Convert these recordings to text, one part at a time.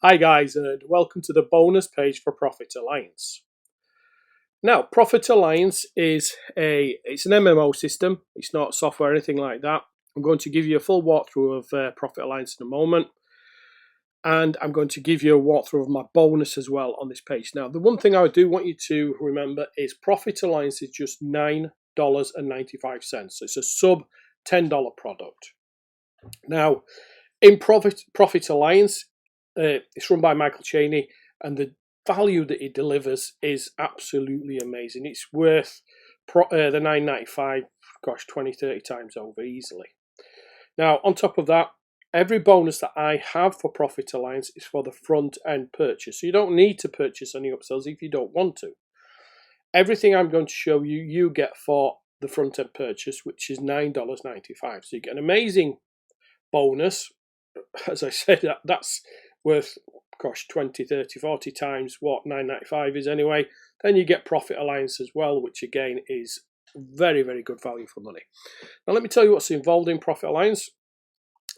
Hi guys, and welcome to the bonus page for Profit Alliance. Now, Profit Alliance is an MMO system. It's not software or anything like that. I'm going to give you a full walkthrough of Profit Alliance in a moment, and I'm going to give you a walkthrough of my bonus as well on this page. Now, the one thing I do want you to remember is Profit Alliance is just $9.95. So it's a sub $10 product. Now, in Profit Alliance, it's run by Michael Cheney, and the value that it delivers is absolutely amazing. It's worth the $9.95, 20, 30 times over easily. Now, on top of that, every bonus that I have for Profit Alliance is for the front end purchase. So you don't need to purchase any upsells if you don't want to. Everything I'm going to show you, you get for the front end purchase, which is $9.95. So you get an amazing bonus. As I said, that's worth 20, 30, 40 times what $9.95 is anyway. Then you get Profit Alliance as well, which again is very, very good value for money. Now let me tell you what's involved in Profit Alliance.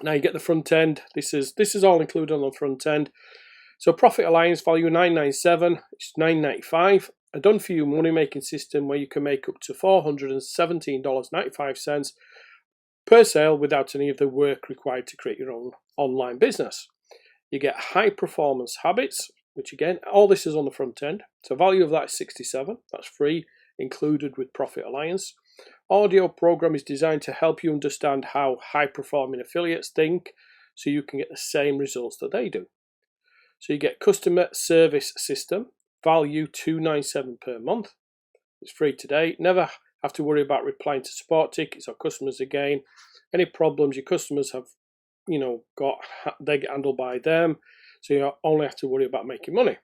Now you get the front end. This is all included on the front end. So Profit Alliance value $9.97, it's $9.95. A done for you money making system where you can make up to $417.95 per sale without any of the work required to create your own online business. You get high performance habits, which again, all this is on the front end. So value of that is $67. That's free, included with Profit Alliance. Audio program is designed to help you understand how high performing affiliates think so you can get the same results that they do. So you get customer service system, value $297 per month. It's free today. Never have to worry about replying to support tickets or customers again. Any problems your customers have got, they get handled by them, so you only have to worry about making money.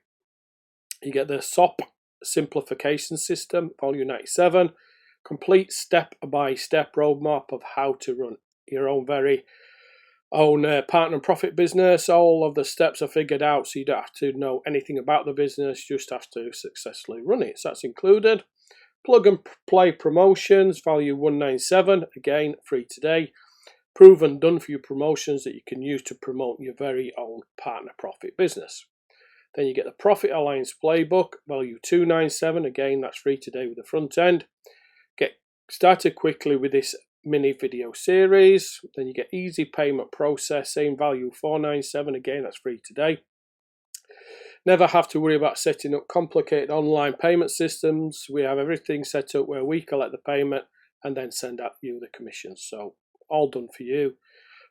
You get the SOP simplification system, value $97, complete step-by-step roadmap of how to run your own very own partner and profit business. All of the steps are figured out, so you don't have to know anything about the business, you just have to successfully run it. So that's included. Plug and play promotions, value $197, again free today. Proven done for you promotions that you can use to promote your very own partner profit business. Then you get the Profit Alliance playbook, value $297, again that's free today with the front end. Get started quickly with this mini video series. Then you get easy payment processing, value $497, again that's free today. Never have to worry about setting up complicated online payment systems. We have everything set up where we collect the payment and then send out you the commissions. So all done for you.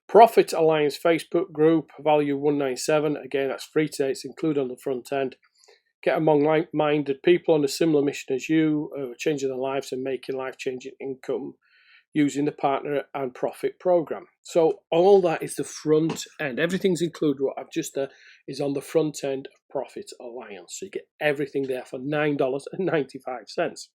Profit Alliance Facebook group, value $197. Again, that's free today. It's included on the front end. Get among like-minded people on a similar mission as you, changing their lives and making life-changing income using the partner and profit program. So all that is the front end. Everything's included. What I've just done is on the front end of Profit Alliance. So you get everything there for $9.95.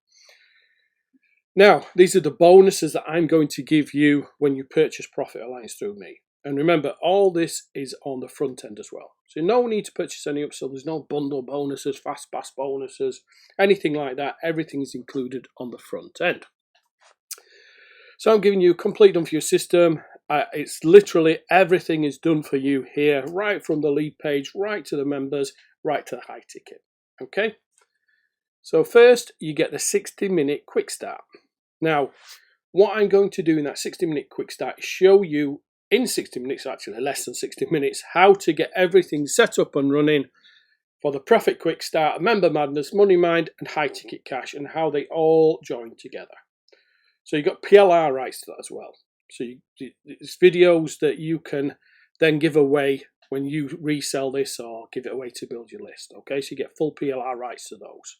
Now, these are the bonuses that I'm going to give you when you purchase Profit Alliance through me. And remember, all this is on the front end as well. So no need to purchase any upsell. There's no bundle bonuses, fast pass bonuses, anything like that. Everything is included on the front end. So I'm giving you a complete done for your system. It's literally everything is done for you here, right from the lead page, right to the members, right to the high ticket. Okay? So first, you get the 60-minute quick start. Now, what I'm going to do in that 60-minute quick start is show you in 60 minutes, actually less than 60 minutes, how to get everything set up and running for the Profit Quick Start, Member Madness, Money Mind, and High Ticket Cash, and how they all join together. So you've got PLR rights to that as well. So it's videos that you can then give away when you resell this or give it away to build your list. Okay, so you get full PLR rights to those.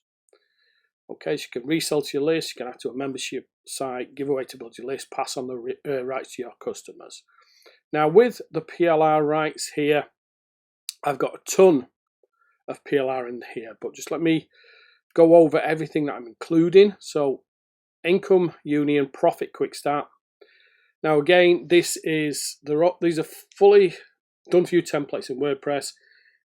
Okay, so you can resell to your list, you can add to a membership site, give away to build your list, pass on the rights to your customers. Now with the PLR rights here, I've got a ton of PLR in here, but just let me go over everything that I'm including. So Income Union Profit Quick Start. Now again, these are fully done for you templates in WordPress,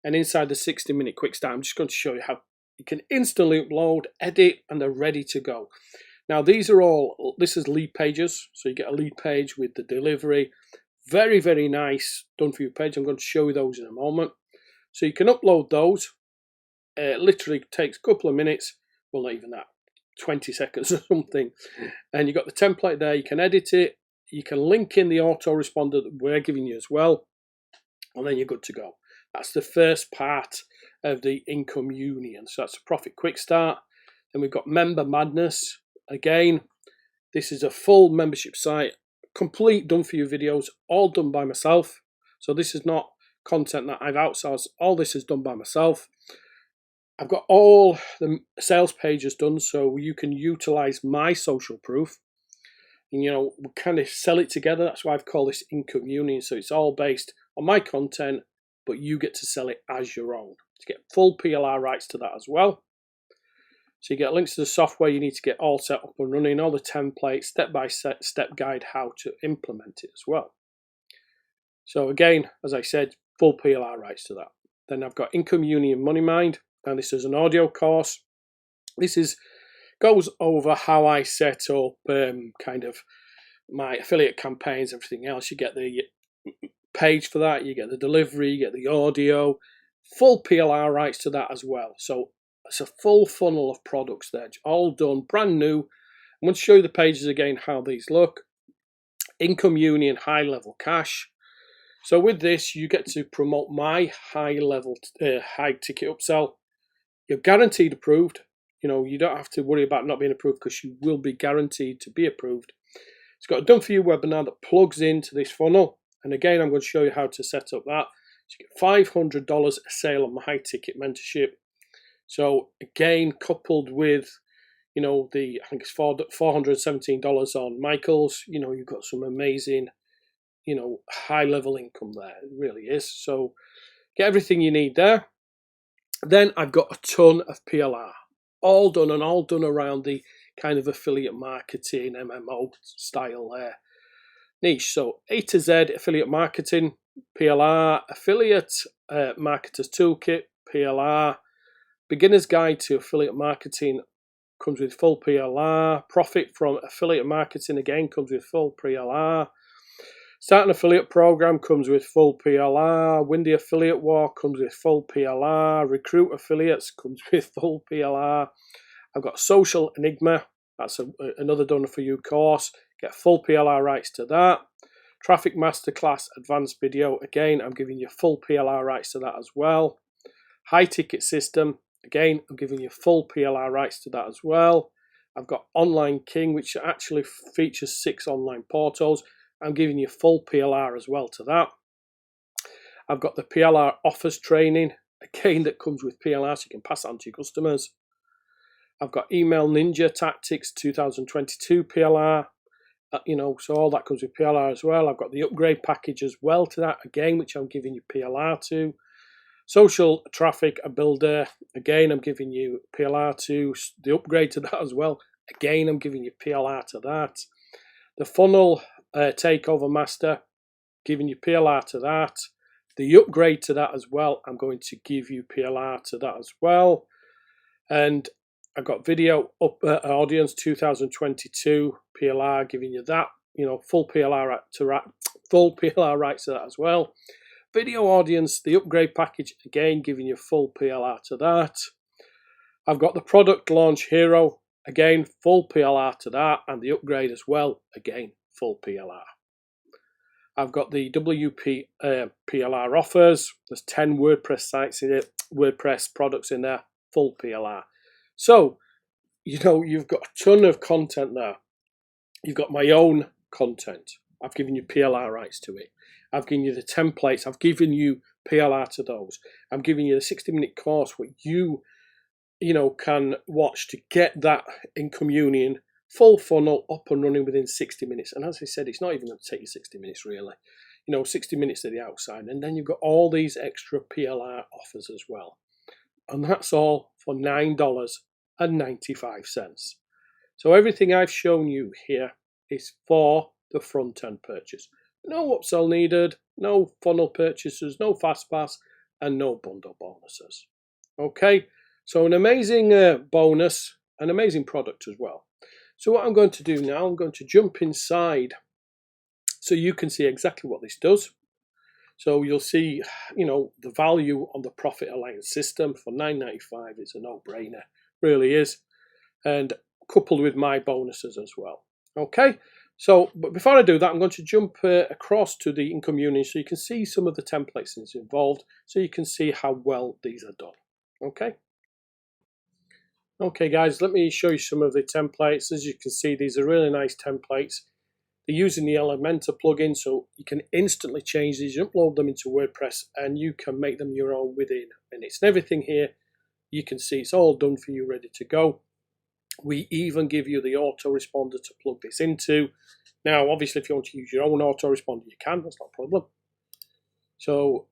and inside the 60-minute quick start, I'm just going to show you how you can instantly upload, edit, and they're ready to go. Now this is lead pages, so you get a lead page with the delivery. Very, very nice done for you page. I'm going to show you those in a moment. So you can upload those. It literally takes a couple of minutes, well, not even that, 20 seconds or something. And you've got the template there. You can edit it. You can link in the autoresponder that we're giving you as well. And then you're good to go. That's the first part of the income union. So that's a profit quick start. Then we've got Member Madness. Again, this is a full membership site, complete done for you videos, all done by myself. So this is not content that I've outsourced. All this is done by myself. I've got all the sales pages done, so you can utilize my social proof. And, you know, we kind of sell it together. That's why I've called this income union. So it's all based on my content, but you get to sell it as your own. To get full PLR rights to that as well. So you get links to the software you need to get all set up and running, all the templates, step-by-step guide how to implement it as well. So again, as I said, full PLR rights to that. Then I've got Income Union Money Mind, and this is an audio course. This goes over how I set up kind of my affiliate campaigns, everything else. You get the page for that, you get the delivery, you get the audio, full PLR rights to that as well. So it's a full funnel of products there, all done brand new. I'm going to show you the pages again, how these look. Income Union High Level Cash. So with this, you get to promote my high ticket upsell. You're guaranteed approved. You know, you don't have to worry about not being approved because you will be guaranteed to be approved. It's got a done for you webinar that plugs into this funnel. And again, I'm going to show you how to set up that. So you get $500 a sale on my high ticket mentorship. So again, coupled with, you know, I think it's $417 on Michael's, you know, you've got some amazing, you know, high level income there. It really is. So get everything you need there. Then I've got a ton of PLR, all done around the kind of affiliate marketing, MMO style there. Niche. So A to Z affiliate marketing, PLR, affiliate marketers toolkit, PLR, beginner's guide to affiliate marketing comes with full PLR, profit from affiliate marketing again comes with full PLR, start an affiliate program comes with full PLR, win the affiliate war comes with full PLR, recruit affiliates comes with full PLR. I've got social enigma, that's another done for you course, get full PLR rights to that. Traffic masterclass advanced video, again I'm giving you full PLR rights to that as well. High ticket system, again I'm giving you full PLR rights to that as well. I've got Online King, which actually features 6 online portals. I'm giving you full PLR as well to that. I've got the PLR offers training, again that comes with PLR, so you can pass it on to your customers. I've got Email Ninja Tactics 2022 PLR, you know, so all that comes with PLR as well. I've got the upgrade package as well to that, again, which I'm giving you PLR to. Social Traffic Builder, again, I'm giving you PLR to. The upgrade to that as well, again, I'm giving you PLR to that. The Funnel Takeover Master, giving you PLR to that. The upgrade to that as well, I'm going to give you PLR to that as well. And I've got Video Audience 2022 PLR, giving you that, you know, full PLR rights to that as well. Video Audience, the upgrade package, again, giving you full PLR to that. I've got the Product Launch Hero, again, full PLR to that, and the upgrade as well, again, full PLR. I've got the WP PLR offers. There's 10 WordPress sites in it, WordPress products in there, full PLR. So, you know, you've got a ton of content there. You've got my own content. I've given you PLR rights to it. I've given you the templates. I've given you PLR to those. I'm giving you the 60-minute course where you know, can watch to get that income union full funnel up and running within 60 minutes. And as I said, it's not even going to take you 60 minutes really. You know, 60 minutes to the outside. And then you've got all these extra PLR offers as well. And that's all for $9.95. So everything I've shown you here is for the front end purchase. No upsell needed, no funnel purchases, no fast pass, and no bundle bonuses. Okay, so an amazing bonus, an amazing product as well. So what I'm going to do now, I'm going to jump inside so you can see exactly what this does. So you'll see, the value on the profit alliance system for $9.95 is a no-brainer, really is, and coupled with my bonuses as well. Okay, so but before I do that, I'm going to jump across to the income union so you can see some of the templates that's involved, so you can see how well these are done. Okay guys, let me show you some of the templates. As you can see, these are really nice templates. They're using the Elementor plugin, so you can instantly change these, upload them into WordPress, and you can make them your own within minutes. And everything here, you can see it's all done for you, ready to go. We even give you the autoresponder to plug this into. Now, obviously, if you want to use your own autoresponder, you can, that's not a problem. So,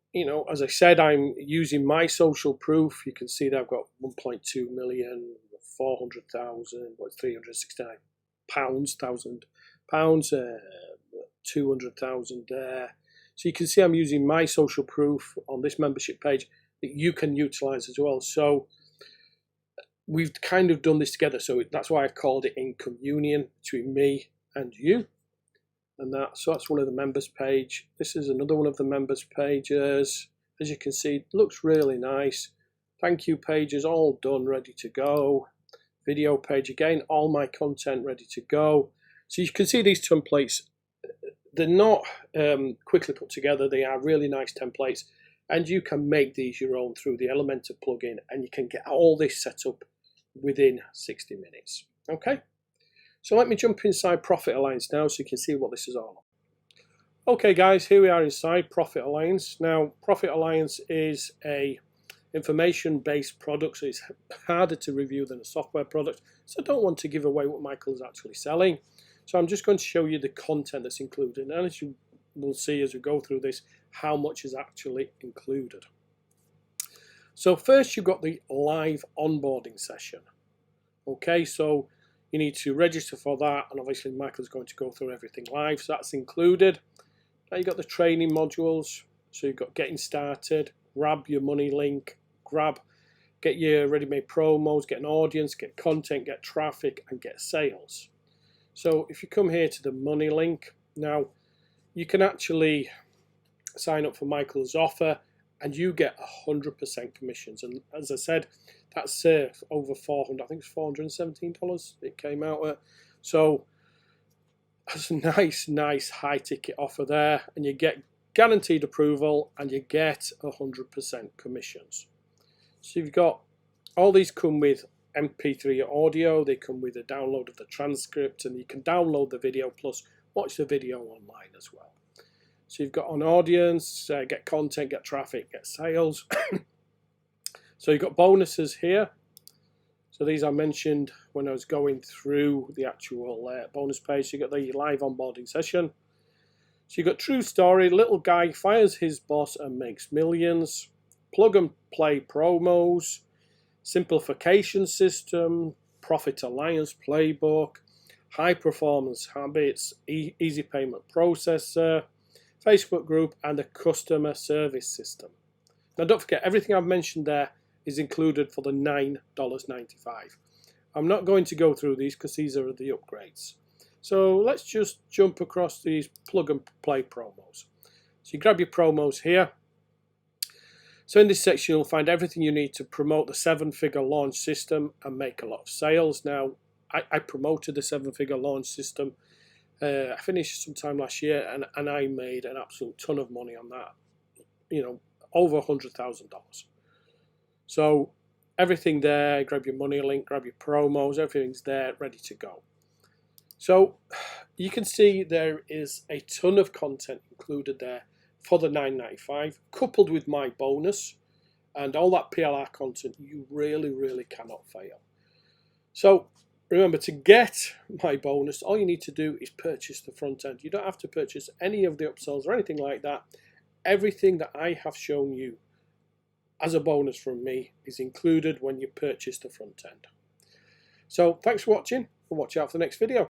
as I said, I'm using my social proof. You can see that I've got 1.2 million, 400,000, what's 369 pounds, £1,000, 200,000 there. So you can see I'm using my social proof on this membership page that you can utilize as well. So we've kind of done this together. So that's why I called it income union between me and you. And so that's one of the members page. This is another one of the members pages. As you can see, it looks really nice. Thank you pages all done, ready to go. Video page again, all my content ready to go. So you can see these templates, they're not quickly put together. They are really nice templates, and you can make these your own through the Elementor plugin, and you can get all this set up within 60 minutes. Okay, so let me jump inside Profit Alliance now so you can see what this is all about. Okay guys, here we are inside Profit Alliance. Now, Profit Alliance is a information-based product, so it's harder to review than a software product. So I don't want to give away what Michael is actually selling. So I'm just going to show you the content that's included, and as you will see as we go through this, how much is actually included. So first you've got the live onboarding session. Okay, so you need to register for that, and obviously Michael's going to go through everything live, so that's included. Now you've got the training modules, so you've got getting started, grab your money link, get your ready-made promos, get an audience, get content, get traffic, and get sales. So if you come here to the money link, now you can actually sign up for Michael's offer and you get 100% commissions. And as I said, that's over 400, I think it's $417 it came out at. So that's a nice high ticket offer there, and you get guaranteed approval and you get 100% commissions. So you've got, all these come with MP3 audio, they come with a download of the transcript, and you can download the video plus watch the video online as well. So you've got an audience, get content, get traffic, get sales. So you've got bonuses here. So these I mentioned when I was going through the actual bonus page. So you've got the live onboarding session. So you've got true story, little guy fires his boss and makes millions. Plug and play promos, simplification system, Profit Alliance playbook, high performance habits, easy payment processor, Facebook group, and a customer service system. Now don't forget, everything I've mentioned there is included for the $9.95. I'm not going to go through these because these are the upgrades. So let's just jump across these plug and play promos. So you grab your promos here. So in this section you'll find everything you need to promote the 7-figure launch system and make a lot of sales. Now I promoted the 7-figure launch system. I finished sometime last year, and I made an absolute ton of money on that. Over $100,000. So everything there, grab your money link, grab your promos, everything's there, ready to go. So you can see there is a ton of content included there for the $9.95, coupled with my bonus and all that PLR content. You really cannot fail. So remember, to get my bonus, all you need to do is purchase the front end. You don't have to purchase any of the upsells or anything like that. Everything that I have shown you as a bonus from me is included when you purchase the front end. So thanks for watching, and watch out for the next video.